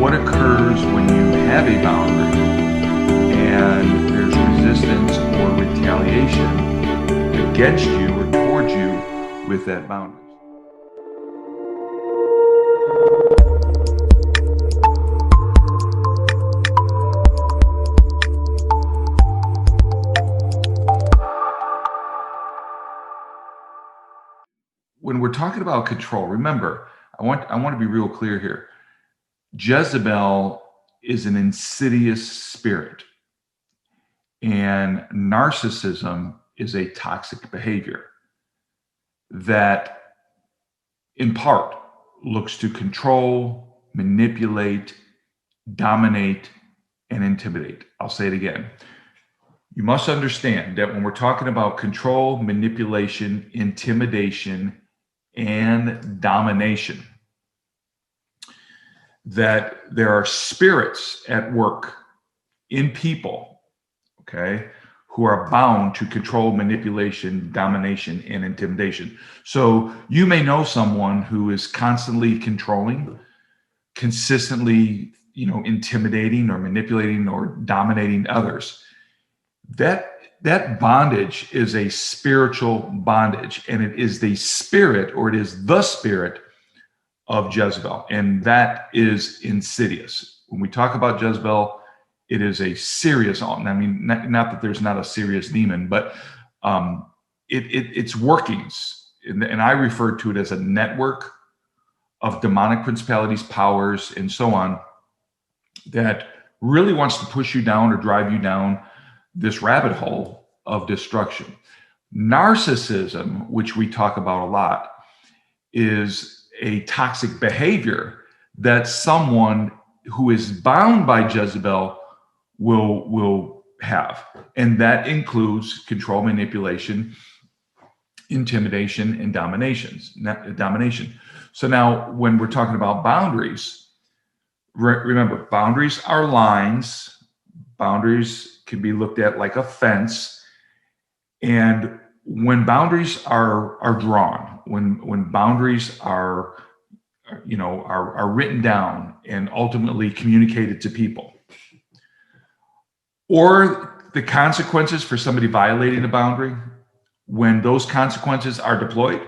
what occurs when you have a boundary and there's resistance or retaliation against you or towards you with that boundary. When we're talking about control, remember, I want to be real clear here. Jezebel is an insidious spirit, and narcissism is a toxic behavior that, in part, looks to control, manipulate, dominate, and intimidate. I'll say it again. You must understand that when we're talking about control, manipulation, intimidation, and domination, that there are spirits at work in people, okay, who are bound to control, manipulation, domination, and intimidation. So you may know someone who is constantly controlling, consistently, intimidating or manipulating or dominating others. That bondage is a spiritual bondage, and it is the spirit, or it is the spirit of Jezebel, and that is insidious. When we talk about Jezebel, it is a serious, not that there's not a serious demon, but its workings, and I refer to it as a network of demonic principalities, powers, and so on, that really wants to push you down or drive you down this rabbit hole of destruction. Narcissism, which we talk about a lot, is a toxic behavior that someone who is bound by Jezebel will have. And that includes control, manipulation, intimidation, and domination. So now when we're talking about boundaries, remember, boundaries are lines. Boundaries can be looked at like a fence. And when boundaries are drawn, when boundaries are written down and ultimately communicated to people, or the consequences for somebody violating a boundary, when those consequences are deployed,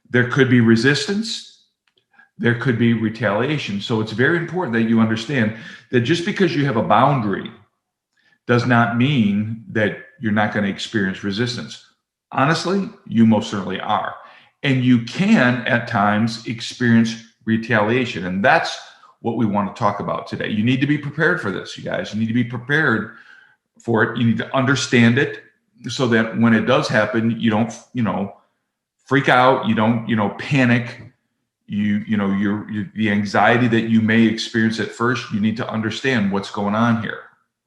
there could be resistance, there could be retaliation. So it's very important that you understand that just because you have a boundary does not mean that you're not going to experience resistance. Honestly, you most certainly are. And you can, at times, experience retaliation. And that's what we want to talk about today. You need to be prepared for this, you guys. You need to be prepared for it. You need to understand it so that when it does happen, you don't, freak out. You don't, panic. The anxiety that you may experience at first, you need to understand what's going on here.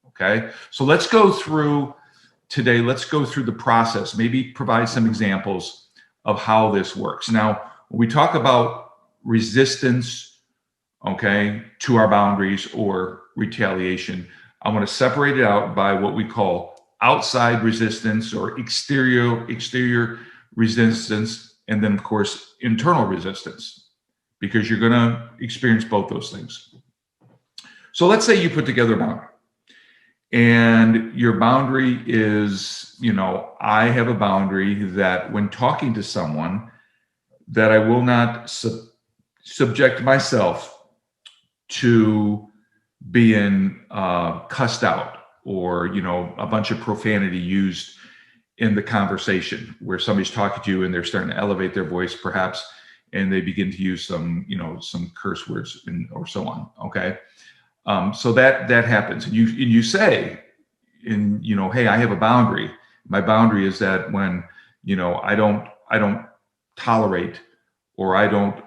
Okay. So let's go through the process, maybe provide some examples of how this works. Now, when we talk about resistance, okay, to our boundaries or retaliation, I want to separate it out by what we call outside resistance or exterior resistance, and then of course, internal resistance, because you're going to experience both those things. So let's say you put together a boundary. And your boundary is, I have a boundary that when talking to someone, that I will not subject myself to being cussed out or, a bunch of profanity used in the conversation where somebody's talking to you and they're starting to elevate their voice perhaps, and they begin to use some curse words or so on. Okay. So that happens, and you say, hey, I have a boundary. My boundary is that when, I don't tolerate, or I don't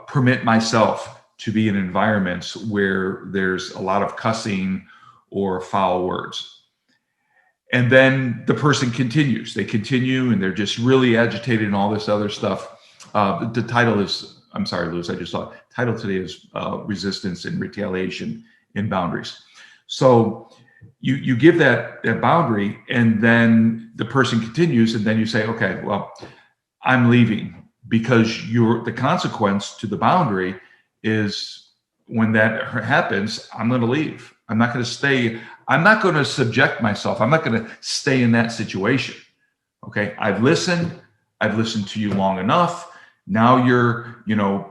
permit myself to be in environments where there's a lot of cussing or foul words. And then the person continues. They continue, and they're just really agitated and all this other stuff. The title is, I'm sorry, Lewis, I just saw it. Title today is Resistance and Retaliation in Boundaries. So you give that boundary, and then the person continues, and then you say, okay, well, I'm leaving, because the consequence to the boundary is when that happens, I'm going to leave. I'm not going to stay. I'm not going to subject myself. I'm not going to stay in that situation. Okay. I've listened to you long enough. Now you're,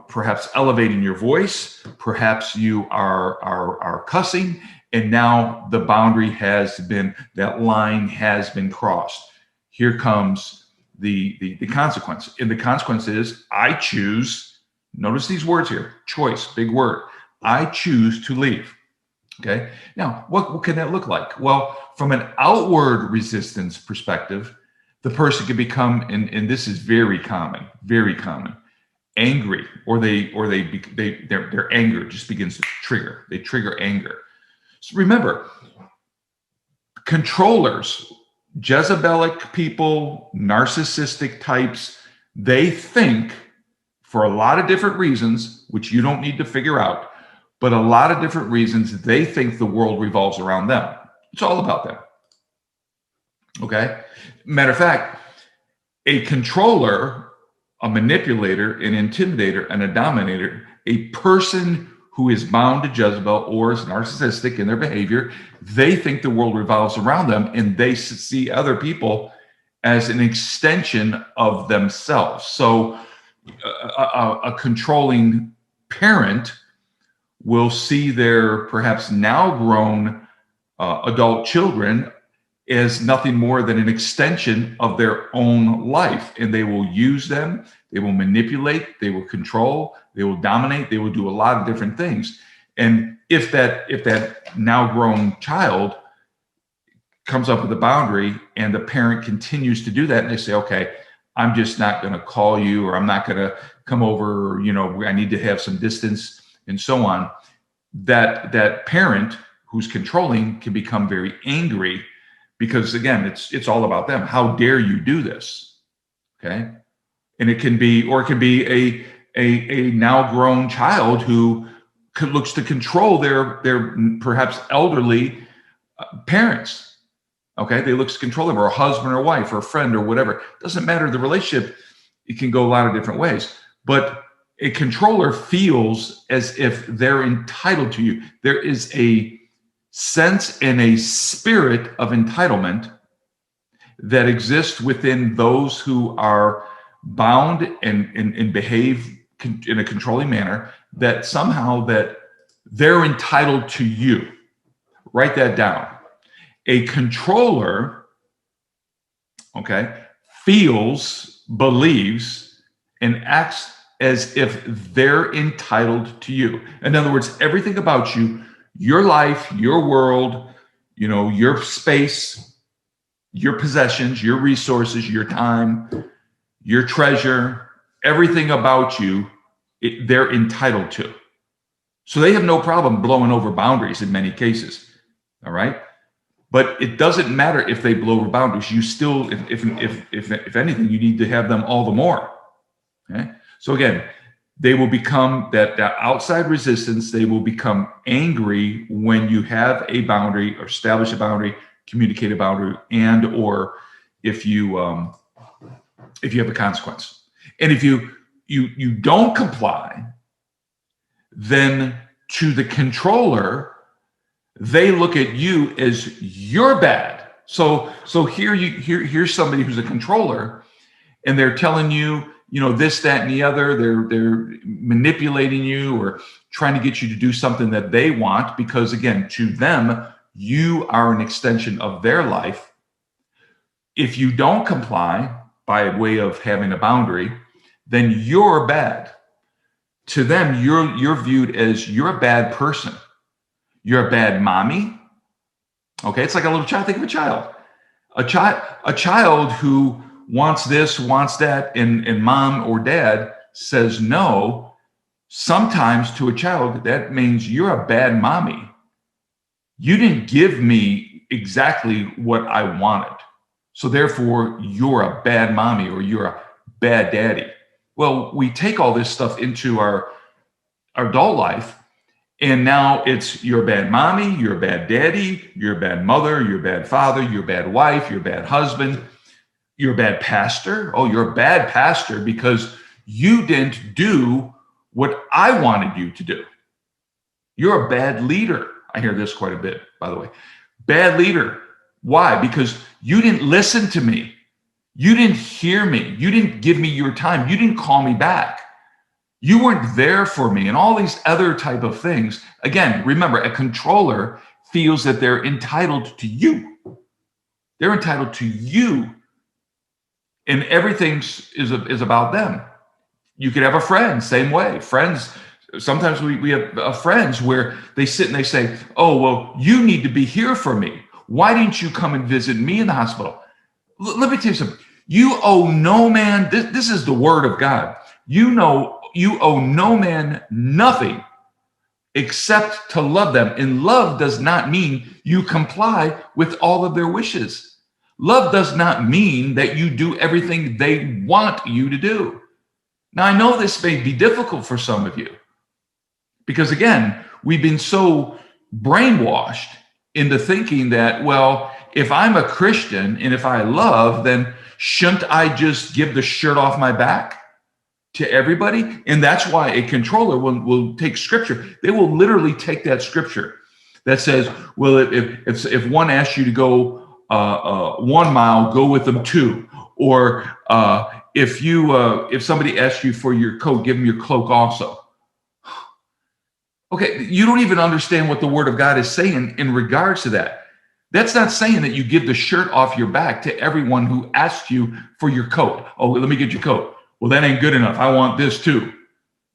perhaps elevating your voice. Perhaps you are cussing. And now the boundary that line has been crossed. Here comes the consequence. And the consequence is I choose, notice these words here, choice, big word. I choose to leave. Okay. Now, what can that look like? Well, from an outward resistance perspective, the person can become, and this is very common, angry, or their anger just begins to trigger. They trigger anger. So remember, controllers, Jezebelic people, narcissistic types, they think for a lot of different reasons, which you don't need to figure out, but a lot of different reasons, they think the world revolves around them. It's all about them. Okay? Matter of fact, a controller, a manipulator, an intimidator, and a dominator, a person who is bound to Jezebel or is narcissistic in their behavior, they think the world revolves around them, and they see other people as an extension of themselves. So a controlling parent will see their perhaps now grown adult children as nothing more than an extension of their own life. And they will use them, they will manipulate, they will control, they will dominate, they will do a lot of different things. And if that now grown child comes up with a boundary and the parent continues to do that, and they say, okay, I'm just not going to call you, or I'm not going to come over, or, I need to have some distance, and so on, that parent who's controlling can become very angry, because again, it's all about them. How dare you do this? Okay. And it can be a now grown child who looks to control their perhaps elderly parents. Okay. They look to control them, or a husband or wife or a friend or whatever. Doesn't matter. The relationship, it can go a lot of different ways, but a controller feels as if they're entitled to you. There is a sense and a spirit of entitlement that exists within those who are bound and behave in a controlling manner, that somehow that they're entitled to you. Write that down. A controller, okay, feels, believes, and acts as if they're entitled to you. In other words, everything about you, your life, your world, your space, your possessions, your resources, your time, your treasure, everything about you, they're entitled to. So they have no problem blowing over boundaries in many cases. All right. But it doesn't matter if they blow over boundaries. You still, if anything, you need to have them all the more. Okay. So again, they will become that outside resistance. They will become angry when you have a boundary, or establish a boundary, communicate a boundary, and or if you have a consequence. And if you don't comply, then to the controller, they look at you as you're bad. So here's somebody who's a controller, and they're telling you, this, that, and the other. They're manipulating you or trying to get you to do something that they want, because again, to them, you are an extension of their life. If you don't comply by way of having a boundary, then you're bad. To them, you're viewed as you're a bad person. You're a bad mommy. Okay, it's like a little child. Think of a child. A child who wants this, wants that, and mom or dad says no. Sometimes to a child, that means you're a bad mommy. You didn't give me exactly what I wanted. So therefore, you're a bad mommy, or you're a bad daddy. Well, we take all this stuff into our adult life, and now it's you're a bad mommy, you're a bad daddy, you're a bad mother, you're a bad father, you're a bad wife, you're a bad husband, you're a bad pastor. Oh, you're a bad pastor because you didn't do what I wanted you to do. You're a bad leader. I hear this quite a bit, by the way. Bad leader. Why? Because you didn't listen to me. You didn't hear me. You didn't give me your time. You didn't call me back. You weren't there for me, and all these other type of things. Again, remember, a controller feels that they're entitled to you. They're entitled to you. And everything is about them. You could have a friend, same way. Friends, sometimes we have friends where they sit and they say, oh, well, you need to be here for me. Why didn't you come and visit me in the hospital? Let me tell you something. You owe no man, this is the word of God. You owe no man nothing except to love them. And love does not mean you comply with all of their wishes. Love does not mean that you do everything they want you to do. Now, I know this may be difficult for some of you because, again, we've been so brainwashed into thinking that, well, if I'm a Christian and if I love, then shouldn't I just give the shirt off my back to everybody? And that's why a controller will take scripture. They will literally take that scripture that says, well, if one asks you to go 1 mile, go with them 2. Or if somebody asks you for your coat, give them your cloak also. Okay, you don't even understand what the word of God is saying in regards to that. That's not saying that you give the shirt off your back to everyone who asks you for your coat. Oh, let me get your coat. Well, that ain't good enough. I want this too.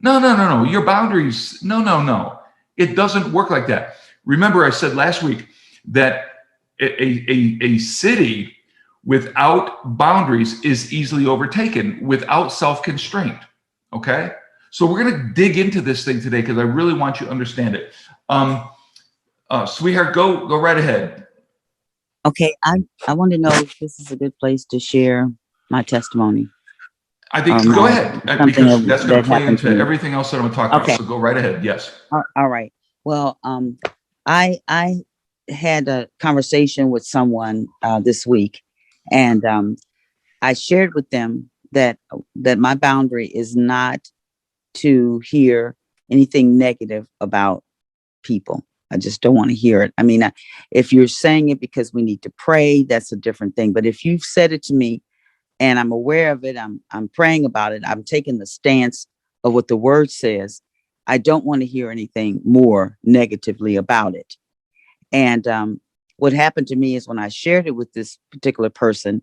No. Your boundaries, no. It doesn't work like that. Remember, I said last week that a city without boundaries is easily overtaken, without self-constraint. Okay? So we're going to dig into this thing today because I really want you to understand it. Sweetheart, go right ahead. Okay, I want to know if this is a good place to share my testimony. I think go ahead, because that's going to play into everything else that I'm going to talk about. So go right ahead. Yes. All right. Well, I had a conversation with someone this week, and I shared with them that my boundary is not to hear anything negative about people. I just don't want to hear it. I mean, if you're saying it because we need to pray, that's a different thing. But if you've said it to me and I'm aware of it, I'm praying about it, I'm taking the stance of what the word says, I don't want to hear anything more negatively about it. And what happened to me is when I shared it with this particular person,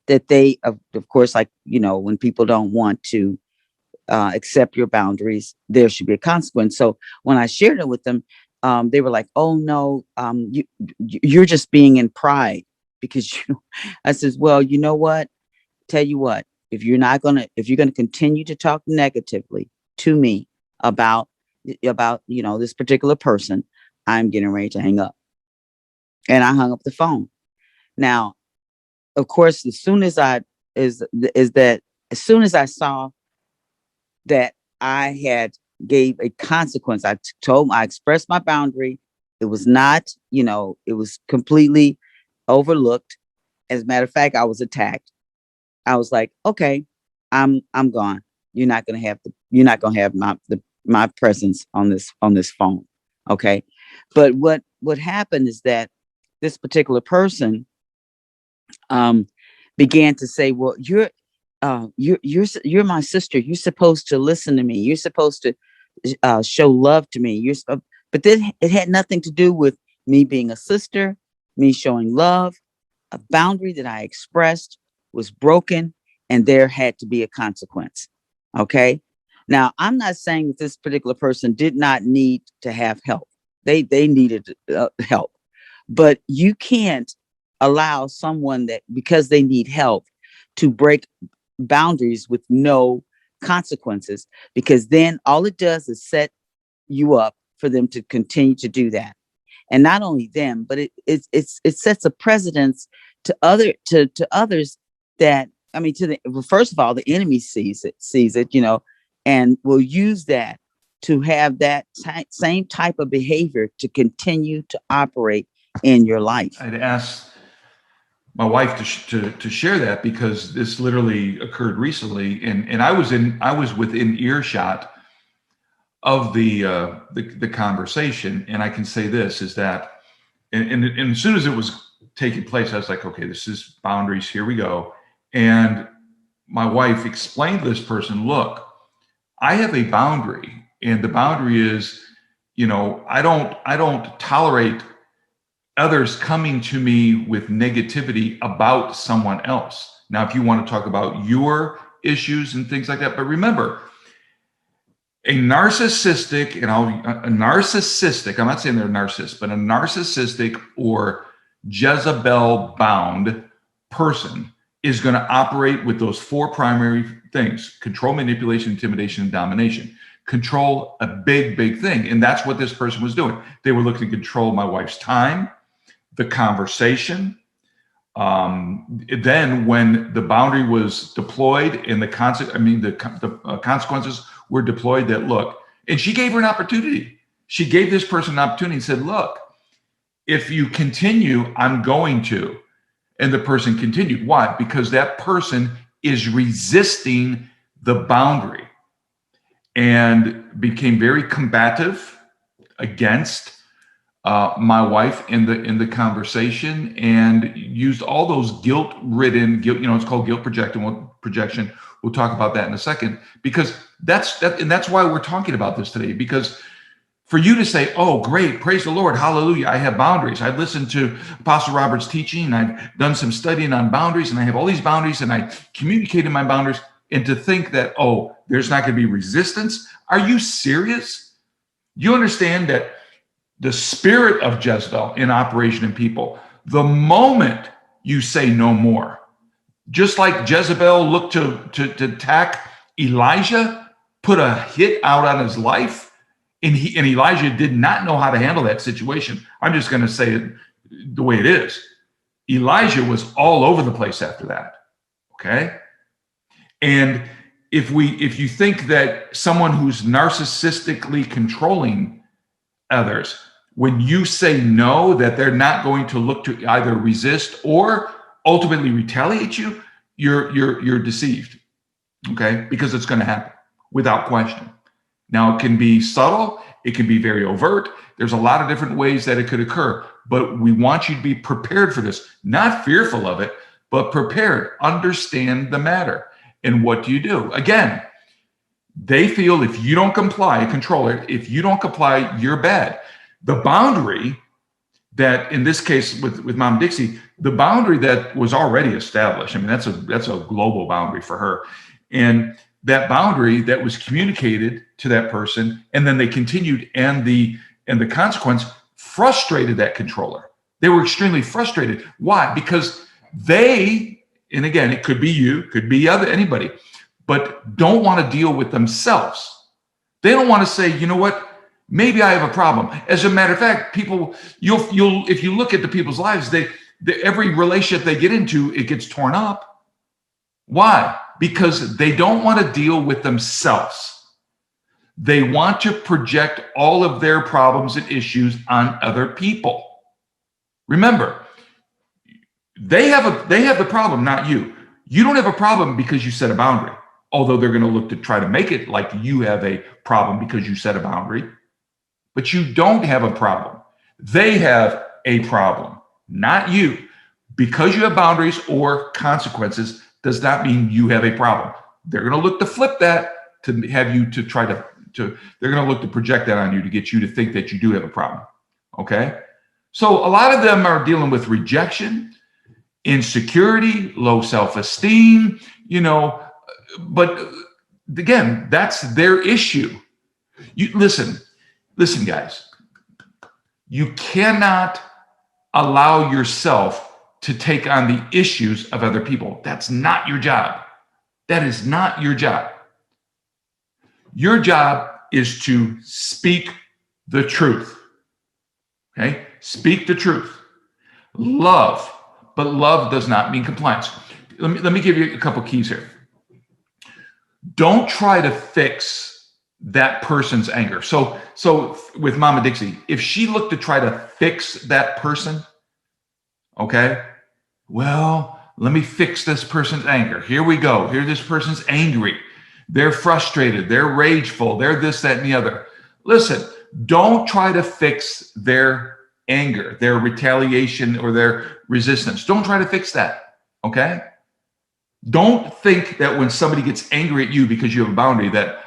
that they, of course, like, when people don't want to accept your boundaries, there should be a consequence. So when I shared it with them, they were like, "Oh no, you're just being in pride because I says, well, you know what? Tell you what, if you're gonna continue to talk negatively to me about this particular person, I'm getting ready to hang up." And I hung up the phone. Now, of course, as soon as I saw that I had gave a consequence, I expressed my boundary. It was not, it was completely overlooked. As a matter of fact, I was attacked. I was like, okay, I'm gone. You're not gonna have my presence on this phone. Okay. But what happened is that this particular person began to say, well, you're my sister. You're supposed to listen to me. You're supposed to show love to me. But then it had nothing to do with me being a sister, me showing love. A boundary that I expressed was broken, and there had to be a consequence. Okay. Now, I'm not saying that this particular person did not need to have help. They needed help, but you can't allow someone that because they need help to break boundaries with no consequences, because then all it does is set you up for them to continue to do that. And not only them, but it sets a precedence to others that, I mean, first of all, the enemy sees it, and will use that to have that same type of behavior to continue to operate in your life. I'd asked my wife to share that because this literally occurred recently, and I was within earshot of the conversation. And I can say this is that, and as soon as it was taking place, I was like, okay, this is boundaries. Here we go. And my wife explained to this person, look, I have a boundary, and the boundary is, I don't tolerate others coming to me with negativity about someone else. Now, if you want to talk about your issues and things like that, but remember, a narcissistic, I'm not saying they're narcissists, but a narcissistic or Jezebel bound person is going to operate with those four primary things: control, manipulation, intimidation, and domination. Control, a big, big thing. And that's what this person was doing. They were looking to control my wife's time, the conversation. Then when the boundary was deployed and the consequences were deployed, that look, and she gave her an opportunity. She gave this person an opportunity and said, look, if you continue, I'm going to. And the person continued. Why? Because that person is resisting the boundary and became very combative against my wife in the conversation, and used all those guilt-ridden, it's called guilt projection. We'll talk about that in a second, because that's why we're talking about this today. Because for you to say, oh, great, praise the Lord, hallelujah, I have boundaries. I've listened to Apostle Robert's teaching, and I've done some studying on boundaries, and I have all these boundaries, and I communicated my boundaries, and to think that, oh, there's not going to be resistance. Are you serious? You understand that the spirit of Jezebel in operation in people, the moment you say no more, just like Jezebel looked to attack Elijah, put a hit out on his life, and Elijah did not know how to handle that situation. I'm just going to say it the way it is. Elijah was all over the place after that. Okay. And if you think that someone who's narcissistically controlling others, when you say no, that they're not going to look to either resist or ultimately retaliate you, you're deceived. Okay. Because it's going to happen without question. Now, it can be subtle. It can be very overt. There's a lot of different ways that it could occur, but we want you to be prepared for this, not fearful of it, but prepared. Understand the matter. And what do you do? Again, they feel if you don't comply, a controller, if you don't comply, you're bad. The boundary that, in this case with Mom Dixie, the boundary that was already established, I mean, that's a global boundary for her. And that boundary that was communicated to that person, and then they continued, and the consequence frustrated that controller. They were extremely frustrated. Why? Because they, and again, it could be you, could be anybody, but don't want to deal with themselves. They don't want to say, you know what, maybe I have a problem. As a matter of fact, people, you'll if you look at the people's lives, every relationship they get into, it gets torn up. Why? Because they don't want to deal with themselves. They want to project all of their problems and issues on other people. Remember, they have the problem, not you. You don't have a problem because you set a boundary, although they're going to look to try to make it like you have a problem because you set a boundary. But you don't have a problem. They have a problem, not you. Because you have boundaries or consequences does not mean you have a problem. They're going to look to flip that to have you to try to they're going to look to project that on you to get you to think that you do have a problem. Okay? So a lot of them are dealing with rejection, insecurity, low self-esteem, but again, that's their issue. You listen, guys, you cannot allow yourself to take on the issues of other people. That's not your job. That is not your job. Your job is to speak the truth. Okay? Speak the truth. Love, but love does not mean compliance. Let me give you a couple keys here. Don't try to fix that person's anger. So with Mama Dixie, if she looked to try to fix that person, okay, well, let me fix this person's anger. Here we go. Here, this person's angry. They're frustrated. They're rageful. They're this, that, and the other. Listen, don't try to fix their anger, their retaliation, or their resistance. Don't try to fix that, okay? Don't think that when somebody gets angry at you because you have a boundary that,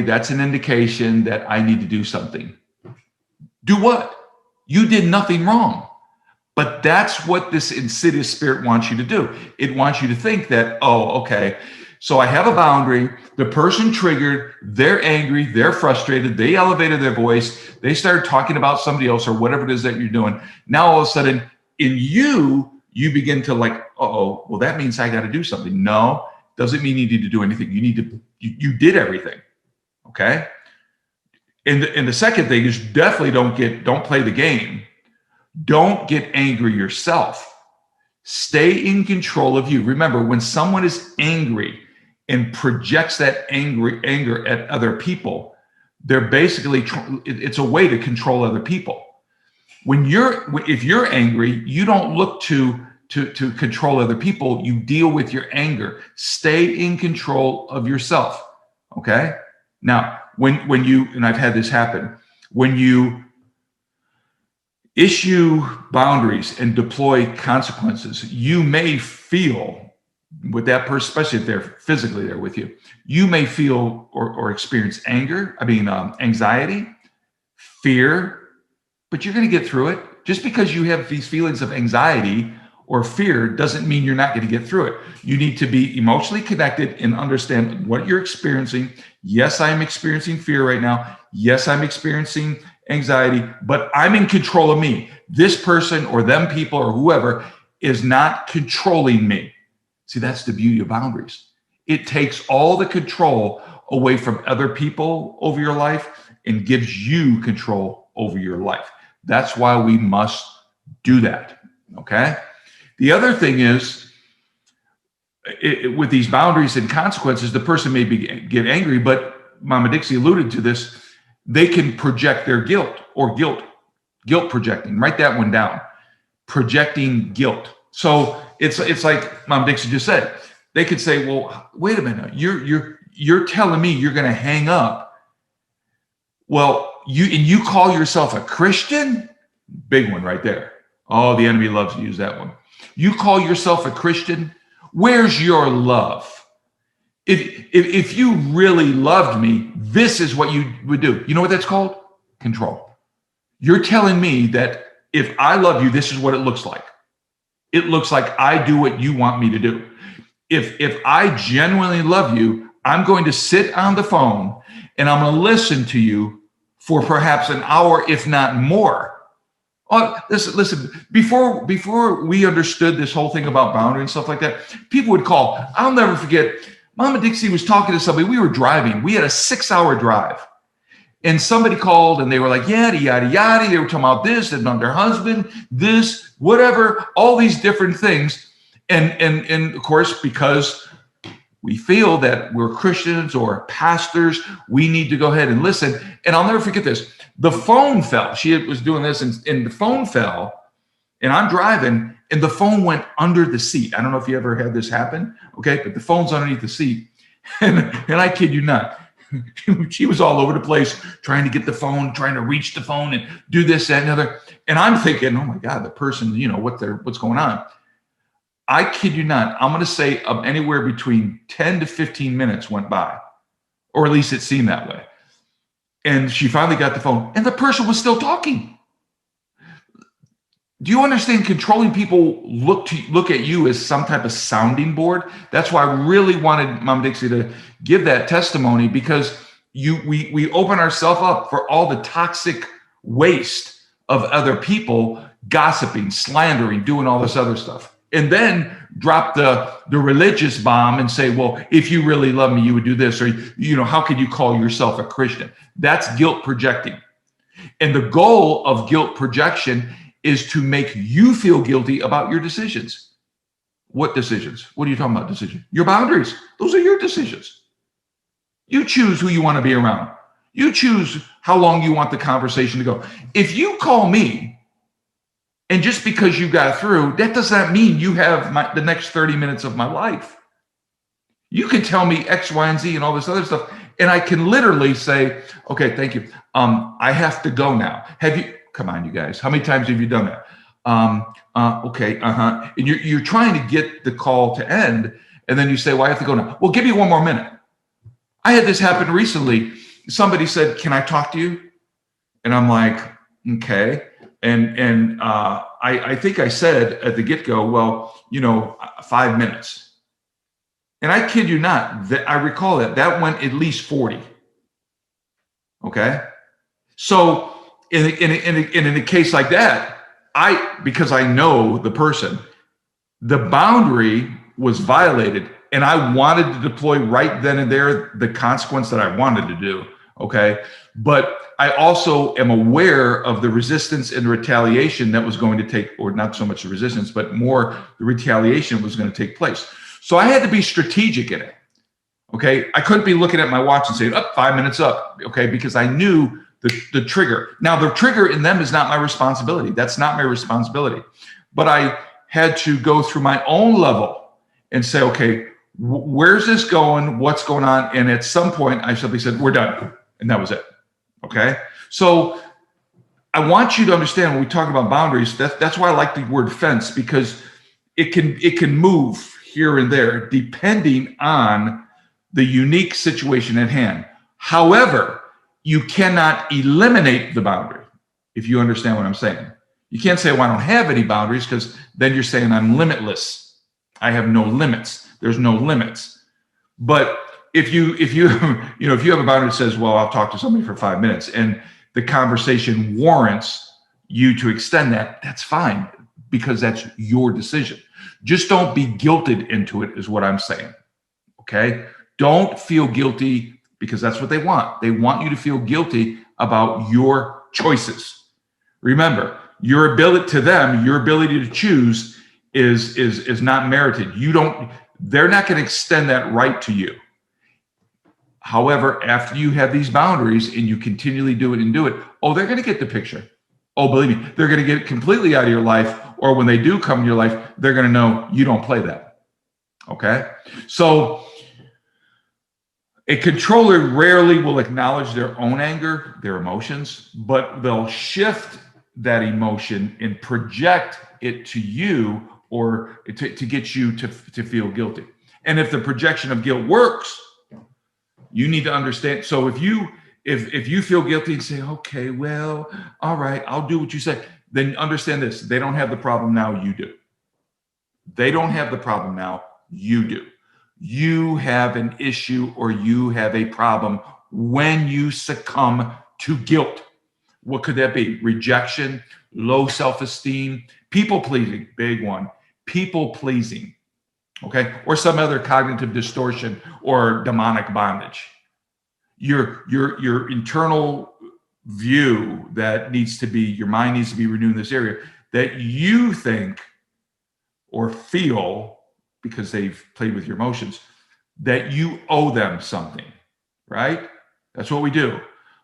that's an indication that I need to do something. Do what? You did nothing wrong. But that's what this insidious spirit wants you to do. It wants you to think that, oh, okay, so I have a boundary. The person triggered, they're angry, they're frustrated, they elevated their voice, they started talking about somebody else or whatever it is that you're doing. Now, all of a sudden, in you begin to like, well, that means I got to do something. No, doesn't mean you need to do anything. You did everything, okay? And the second thing is definitely don't play the game. Don't get angry yourself. Stay in control of you. Remember, when someone is angry and projects that anger at other people, they're basically, it's a way to control other people. If you're angry, you don't look to control other people. You deal with your anger. Stay in control of yourself. Okay. Now, when you, and I've had this happen, when you issue boundaries and deploy consequences, you may feel with that person, especially if they're physically there with you, you may feel or experience anxiety, fear, but you're going to get through it. Just because you have these feelings of anxiety or fear doesn't mean you're not going to get through it. You need to be emotionally connected and understand what you're experiencing. Yes, I'm experiencing fear right now. Yes, I'm experiencing anxiety, but I'm in control of me. This person or them people or whoever is not controlling me. See, that's the beauty of boundaries. It takes all the control away from other people over your life and gives you control over your life. That's why we must do that, okay? The other thing is, with these boundaries and consequences, the person may get angry, but Mama Dixie alluded to this, they can project their guilt projecting. Write that one down. Projecting guilt. So it's like Mom Dixie just said. They could say, "Well, wait a minute. You're telling me you're going to hang up. Well, you call yourself a Christian? Big one right there. Oh, the enemy loves to use that one. You call yourself a Christian? Where's your love? If you really loved me, this is what you would do. You know what that's called? Control. You're telling me that if I love you, this is what it looks like. It looks like I do what you want me to do. If I genuinely love you, I'm going to sit on the phone and I'm going to listen to you for perhaps an hour, if not more. Oh, listen. Before we understood this whole thing about boundary and stuff like that, people would call. I'll never forget. Mama Dixie was talking to somebody. We were driving. We had a 6-hour drive. And somebody called and they were like, yada, yada, yada. They were talking about this and about their husband, this, whatever, all these different things. And of course, because we feel that we're Christians or pastors, we need to go ahead and listen. And I'll never forget this. The phone fell. She was doing this and the phone fell. And I'm driving and the phone went under the seat. I don't know if you ever had this happen. Okay. But the phone's underneath the seat. And I kid you not. She was all over the place trying to get the phone, trying to reach the phone and do this, that, and other. And I'm thinking, oh my God, the person, what's going on? I kid you not. I'm going to say anywhere between 10 to 15 minutes went by, or at least it seemed that way. And she finally got the phone and the person was still talking. Do you understand? Controlling people look at you as some type of sounding board. That's why I really wanted Mom Dixie to give that testimony, because we open ourselves up for all the toxic waste of other people, gossiping, slandering, doing all this other stuff, and then drop the religious bomb and say, well, if you really love me, you would do this, or how could you call yourself a Christian? That's guilt projecting. And the goal of guilt projection is to make you feel guilty about your decisions. What decisions? What are you talking about, decisions? Your boundaries. Those are your decisions. You choose who you want to be around. You choose how long you want the conversation to go. If you call me, and just because you got through, that does not mean you have the next 30 minutes of my life. You can tell me X, Y, and Z and all this other stuff, And I can literally say, okay, thank you. I have to go now. Come on, you guys. How many times have you done that? Okay. And you're trying to get the call to end. And then you say, well, I have to go now. Well, give me one more minute. I had this happen recently. Somebody said, can I talk to you? And I'm like, okay. And I think I said at the get-go, well, 5 minutes. And I kid you not, that I recall that went at least 40. Okay. So in a case like that, because I know the person, the boundary was violated, and I wanted to deploy right then and there the consequence that I wanted to do. Okay. But I also am aware of the resistance and retaliation that was going to take, or not so much the resistance, but more the retaliation was going to take place. So I had to be strategic in it. Okay. I couldn't be looking at my watch and saying, 5 minutes up. Okay. Because I knew the trigger. Now, the trigger in them is not my responsibility. That's not my responsibility. But I had to go through my own level and say, okay, where's this going? What's going on? And at some point, I simply said, we're done. And that was it. Okay. So I want you to understand when we talk about boundaries, that's why I like the word fence, because it can move here and there depending on the unique situation at hand. However, you cannot eliminate the boundary, if you understand what I'm saying. You can't say, well, I don't have any boundaries, because then you're saying I'm limitless. I have no limits. There's no limits. But if you have a boundary that says, well, I'll talk to somebody for 5 minutes, and the conversation warrants you to extend that, that's fine, because that's your decision. Just don't be guilted into it, is what I'm saying. Okay? Don't feel guilty, because that's what they want. They want you to feel guilty about your choices. Remember, your ability to choose is not merited. They're not going to extend that right to you. However, after you have these boundaries and you continually do it, they're going to get the picture. Oh, believe me, they're going to get it completely out of your life. Or when they do come in your life, they're going to know you don't play that. Okay? So a controller rarely will acknowledge their own anger, their emotions, but they'll shift that emotion and project it to you, or to get you to feel guilty. And if the projection of guilt works, you need to understand. So if you feel guilty and say, okay, well, all right, I'll do what you say, then understand this. They don't have the problem now, you do. They don't have the problem now, you do. You have an issue, or you have a problem when you succumb to guilt. What could that be? Rejection, low self-esteem, people pleasing, big one, people pleasing, okay? Or some other cognitive distortion or demonic bondage. Your internal view that your mind needs to be renewed in this area, that you think or feel, because they've played with your emotions, that you owe them something, right? That's what we do.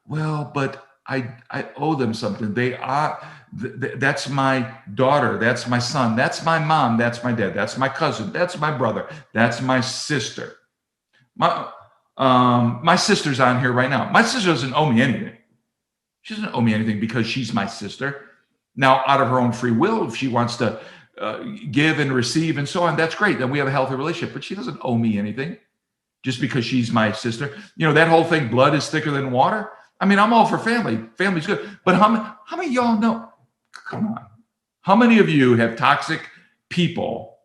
Well, but I owe them something. That's my daughter. That's my son. That's my mom. That's my dad. That's my cousin. That's my brother. That's my sister. My sister's on here right now. My sister doesn't owe me anything. She doesn't owe me anything because she's my sister. Now, out of her own free will, if she wants to give and receive and so on, that's great. Then we have a healthy relationship. But she doesn't owe me anything just because she's my sister. That whole thing, blood is thicker than water. I mean, I'm all for family. Family's good. But how many of y'all know? Come on. How many of you have toxic people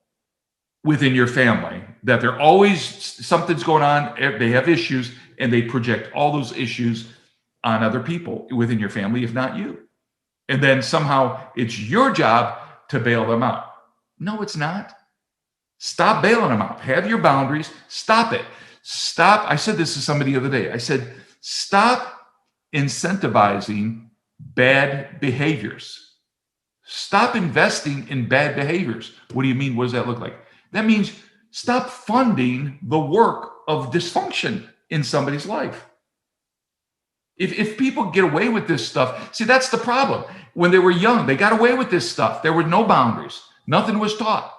within your family that they're always, something's going on, they have issues, and they project all those issues on other people within your family, if not you? And then somehow it's your job to bail them out. No, it's not. Stop bailing them out. Have your boundaries. Stop it. Stop. I said this to somebody the other day. I said, stop incentivizing bad behaviors. Stop investing in bad behaviors. What do you mean? What does that look like? That means stop funding the work of dysfunction in somebody's life. If people get away with this stuff, see, that's the problem. When they were young, they got away with this stuff. There were no boundaries. Nothing was taught.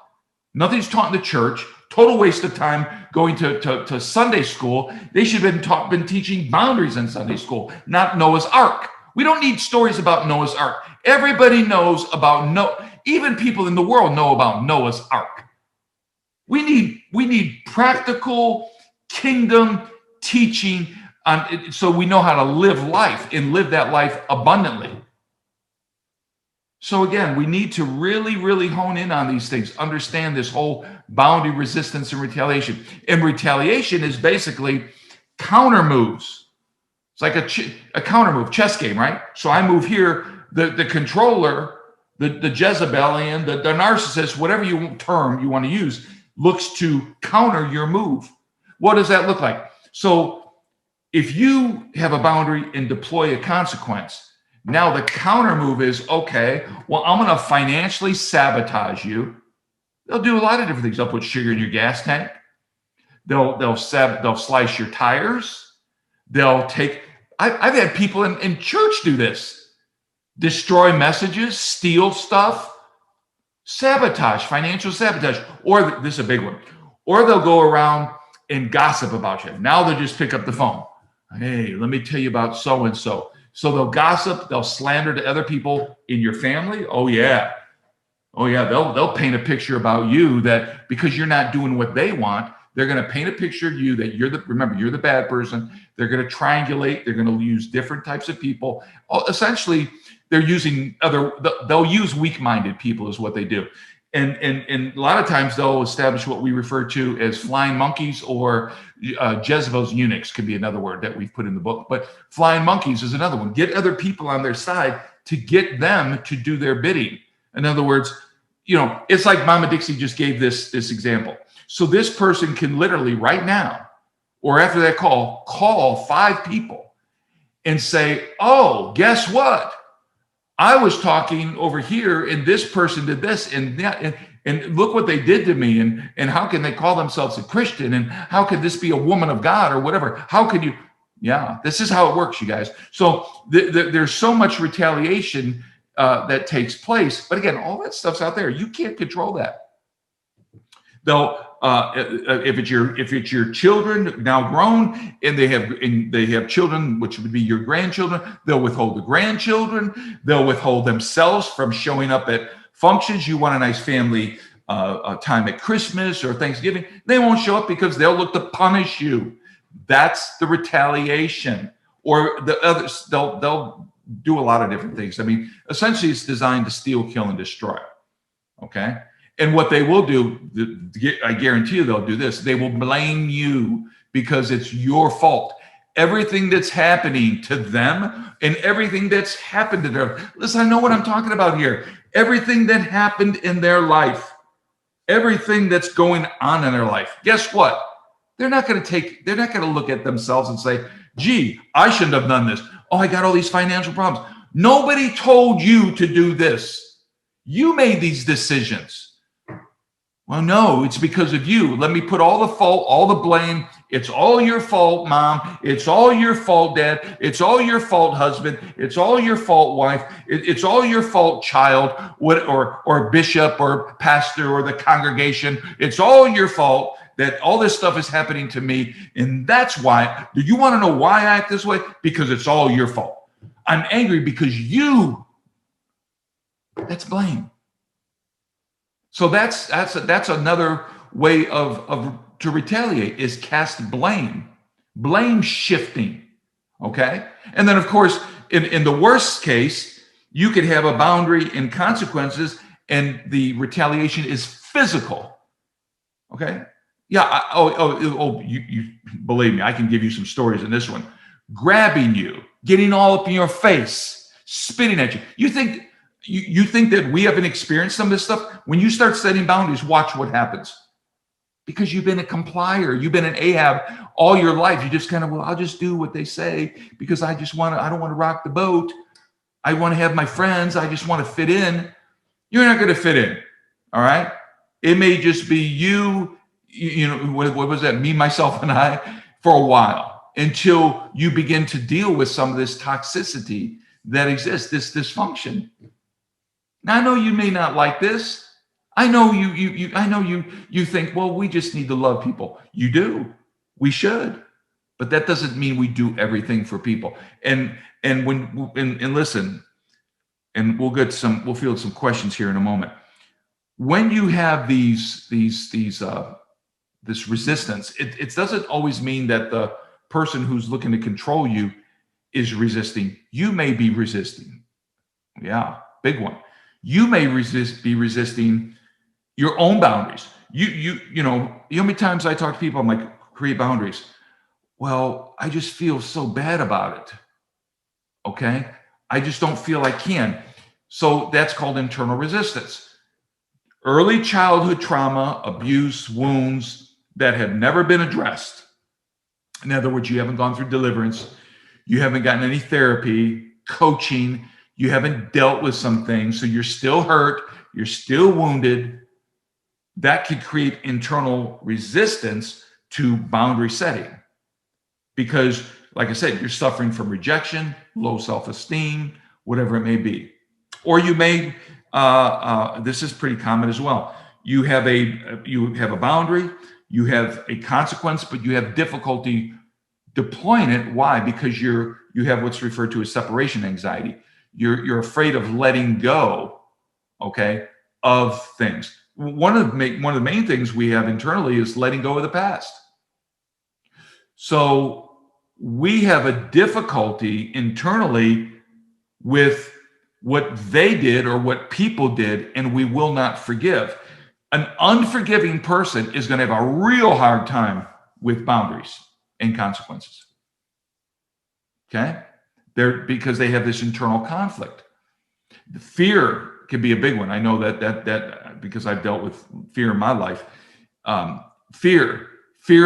Nothing's taught in the church. total waste of time going to Sunday school. They should have been teaching boundaries in Sunday school, not Noah's Ark. We don't need stories about Noah's Ark. Everybody knows about even people in the world know about Noah's Ark. We need practical kingdom teaching so we know how to live life and live that life abundantly. So again, we need to really, really hone in on these things, understand this whole boundary, resistance, and retaliation. And retaliation is basically counter moves. It's like a counter move, chess game, right? So I move here, the controller, the Jezebelian, the narcissist, whatever term you want to use, looks to counter your move. What does that look like? So if you have a boundary and deploy a consequence, now the counter move is, okay, well, I'm going to financially sabotage you. They'll do a lot of different things. They'll put sugar in your gas tank. They'll slice your tires. They'll take, I've had people in church do this. Destroy messages, steal stuff, sabotage, financial sabotage. Or this is a big one. Or they'll go around and gossip about you. Now they'll just pick up the phone. Hey, let me tell you about so-and-so. So they'll gossip, they'll slander to other people in your family. Oh yeah. They'll paint a picture about you that because you're not doing what they want, they're going to paint a picture of you that you're the bad person. They're going to triangulate. They're going to use different types of people. Essentially, they'll use weak-minded people is what they do. And a lot of times they'll establish what we refer to as flying monkeys, or Jezebel's eunuchs could be another word that we've put in the book. But flying monkeys is another one. Get other people on their side to get them to do their bidding. In other words, it's like Mama Dixie just gave this example. So this person can literally right now, or after that call 5 people and say, oh, guess what? I was talking over here and this person did this and that, and look what they did to me. And how can they call themselves a Christian? And how could this be a woman of God or whatever? How could you? Yeah, this is how it works, you guys. So there's so much retaliation that takes place. But again, all that stuff's out there. You can't control that. Though, if it's your children now grown and they have children, which would be your grandchildren, they'll withhold the grandchildren. They'll withhold themselves from showing up at functions. You want a nice family time at Christmas or Thanksgiving. They won't show up because they'll look to punish you. That's the retaliation. Or the others, they'll do a lot of different things. I mean, essentially, it's designed to steal, kill, and destroy. Okay. And what they will do, I guarantee you they'll do this. They will blame you because it's your fault. Everything that's happening to them and everything that's happened to them. Listen, I know what I'm talking about here. Everything that happened in their life, everything that's going on in their life. Guess what? They're not going to look at themselves and say, gee, I shouldn't have done this. Oh, I got all these financial problems. Nobody told you to do this. You made these decisions. Well, no, it's because of you. Let me put all the fault, all the blame. It's all your fault, Mom. It's all your fault, Dad. It's all your fault, husband. It's all your fault, wife. It's all your fault, child, or bishop or pastor or the congregation. It's all your fault that all this stuff is happening to me. And that's why. Do you want to know why I act this way? Because it's all your fault. I'm angry because that's blame. So that's another way to retaliate is cast blame shifting. Okay. And then of course, in the worst case, you could have a boundary and consequences and the retaliation is physical. Okay. Yeah. You believe me, I can give you some stories in this one. Grabbing you, getting all up in your face, spitting at you. You think that we haven't experienced some of this stuff? When you start setting boundaries, watch what happens. Because you've been a complier, you've been an Ahab all your life. You just kind of, well, I'll just do what they say because I don't want to rock the boat. I want to have my friends. I just want to fit in. You're not going to fit in. All right. It may just be you what was that? Me, myself, and I for a while until you begin to deal with some of this toxicity that exists, this dysfunction. Now, I know you may not like this. I know you think, well, we just need to love people. You do. We should. But that doesn't mean we do everything for people. And listen, and we'll field some questions here in a moment. When you have this resistance, it doesn't always mean that the person who's looking to control you is resisting. You may be resisting. Yeah, big one. You may be resisting your own boundaries. You know how many times I talk to people, I'm like, create boundaries. Well, I just feel so bad about it. Okay? I just don't feel I can. So that's called internal resistance. Early childhood trauma, abuse, wounds that have never been addressed. In other words, you haven't gone through deliverance, you haven't gotten any therapy, coaching, you haven't dealt with some things, so you're still hurt, you're still wounded. That could create internal resistance to boundary setting. Because, like I said, you're suffering from rejection, low self-esteem, whatever it may be. Or you may, this is pretty common as well. You have a boundary, you have a consequence, but you have difficulty deploying it. Why? Because you have what's referred to as separation anxiety. You're afraid of letting go, okay, of things. One of the main things we have internally is letting go of the past. So we have a difficulty internally with what they did or what people did, and we will not forgive. An unforgiving person is going to have a real hard time with boundaries and consequences. Okay? Because they have this internal conflict. The fear can be a big one. I know that because I've dealt with fear in my life. Fear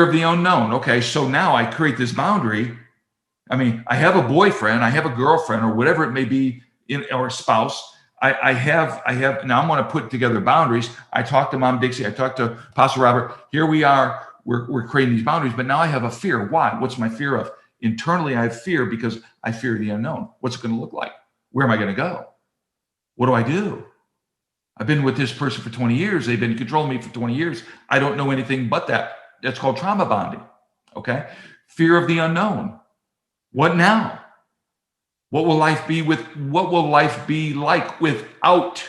of the unknown. Okay, so now I create this boundary. I mean, I have a boyfriend, I have a girlfriend, or whatever it may be, or a spouse. I have. Now I'm going to put together boundaries. I talked to Mom Dixie. I talked to Pastor Robert. Here we are. We're creating these boundaries, but now I have a fear. Why? What's my fear of? Internally, I have fear because I fear the unknown. What's it going to look like? Where am I going to go? What do I do? I've been with this person for 20 years. They've been controlling me for 20 years. I don't know anything but that. That's called trauma bonding. Okay? Fear of the unknown. What now? What will life be like without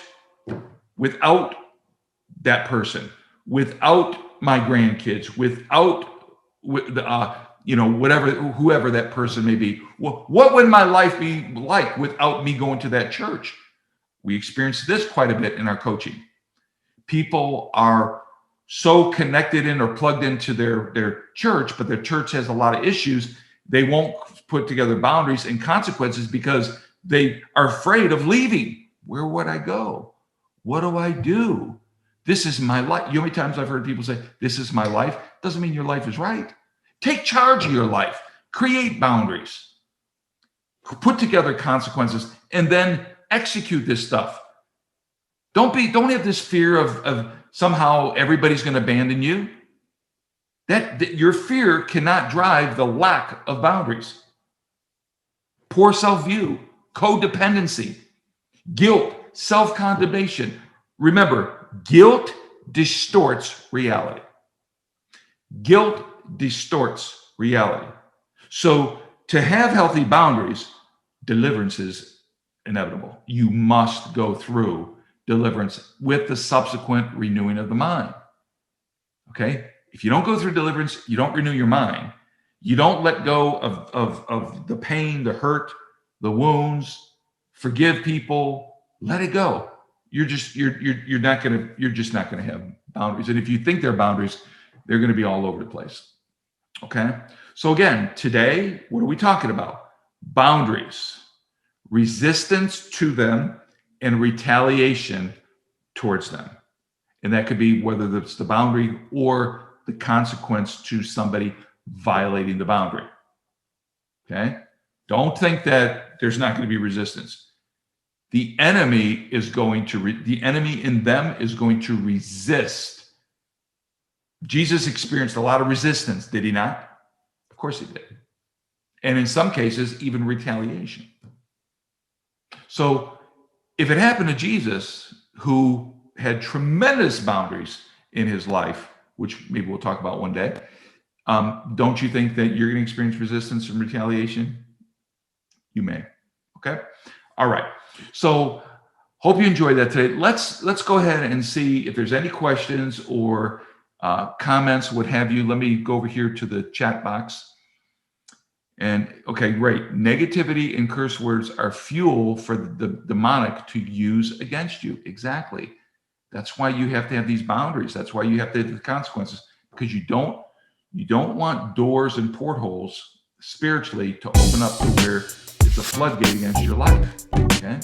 that person, without my grandkids, without whoever that person may be? What would my life be like without me going to that church? We experience this quite a bit in our coaching. People are so connected in or plugged into their church, but their church has a lot of issues. They won't put together boundaries and consequences because they are afraid of leaving. Where would I go? What do I do? This is my life. You know how many times I've heard people say, this is my life? Doesn't mean your life is right. Take charge of your life. Create boundaries. Put together consequences and then execute this stuff. Don't have this fear of somehow everybody's going to abandon you. That your fear cannot drive the lack of boundaries. Poor self-view, codependency, guilt, self-condemnation. Remember, guilt distorts reality. Guilt distorts reality. So to have healthy boundaries, deliverance is inevitable. You must go through deliverance with the subsequent renewing of the mind. Okay? If you don't go through deliverance, you don't renew your mind. You don't let go of the pain, the hurt, the wounds, forgive people, let it go. You're just not gonna have boundaries. And if you think they're boundaries, they're gonna be all over the place. Okay? So again, today, what are we talking about? Boundaries, resistance to them, and retaliation towards them. And that could be whether it's the boundary or the consequence to somebody violating the boundary. Okay? Don't think that there's not going to be resistance. The enemy in them is going to resist. Jesus experienced a lot of resistance, did he not? Of course he did. And in some cases, even retaliation. So if it happened to Jesus, who had tremendous boundaries in his life, which maybe we'll talk about one day, don't you think that you're going to experience resistance and retaliation? You may. Okay. All right. So hope you enjoyed that today. Let's go ahead and see if there's any questions or comments, what have you. Let me go over here to the chat box. And okay, great. Negativity and curse words are fuel for the demonic to use against you. Exactly. That's why you have to have these boundaries. That's why you have to have the consequences, because you don't want doors and portholes spiritually to open up to where it's a floodgate against your life. Okay.